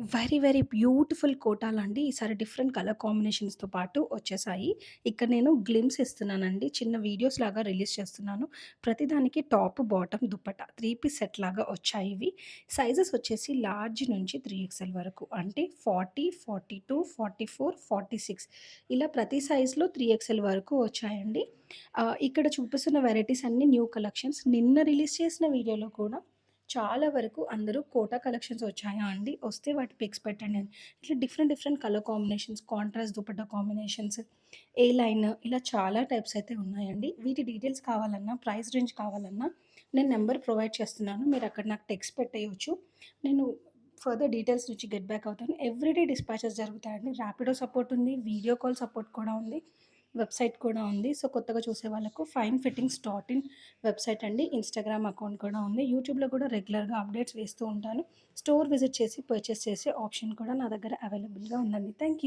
Very, very beautiful కోటాలండి. ఈసారి different colour కాంబినేషన్స్‌తో పాటు వచ్చేసాయి. ఇక్కడ నేను గ్లిమ్స్ ఇస్తున్నానండి. చిన్న వీడియోస్ లాగా రిలీజ్ చేస్తున్నాను. ప్రతిదానికి top, bottom, dupatta 3 piece set లాగా వచ్చాయి ఇవి. సైజెస్ వచ్చేసి లార్జ్ నుంచి 3XL వరకు అంటే 40, 42, 44, 46 ఇలా ప్రతి సైజ్‌లో 3XL వరకు వచ్చాయండి. ఇక్కడ చూపిస్తున్న వెరైటీస్ అన్నీ న్యూ కలెక్షన్స్. నిన్న రిలీజ్ చేసిన వీడియోలో కూడా చాలా వరకు అందరూ కోటా కలెక్షన్స్ వచ్చాయా అండి? వస్తే వాటి పిక్స్ పెట్టండి అని. ఇట్లా different different colour combinations, contrast దుపట్టా కాంబినేషన్స్, ఏ లైన్ ఇలా చాలా టైప్స్ అయితే ఉన్నాయండి. వీటి డీటెయిల్స్ కావాలన్నా, ప్రైస్ రేంజ్ కావాలన్నా నేను నంబర్ ప్రొవైడ్ చేస్తున్నాను. మీరు అక్కడ నాకు టెక్స్ట్ పెట్టేయొచ్చు. నేను ఫర్దర్ డీటెయిల్స్ నుంచి గెట్ బ్యాక్ అవుతాను. ఎవ్రీడే డిస్పాచెస్ జరుగుతాయండి. ర్యాపిడో సపోర్ట్ ఉంది. వీడియో కాల్ సపోర్ట్ కూడా ఉంది. వెబ్‌సైట్ కూడా ఉంది. సో, కొత్తగా చూసే వాళ్ళకు fine fittings dot in website అండి. ఇన్‌స్టాగ్రామ్ అకౌంట్ కూడా ఉంది. యూట్యూబ్‌లో కూడా రెగ్యులర్‌గా అప్డేట్స్ వేస్తూ ఉంటాను. స్టోర్ విజిట్ చేసి పర్చేస్ చేసే ఆప్షన్ కూడా నా దగ్గర అవైలబుల్‌గా ఉందండి. Thank you.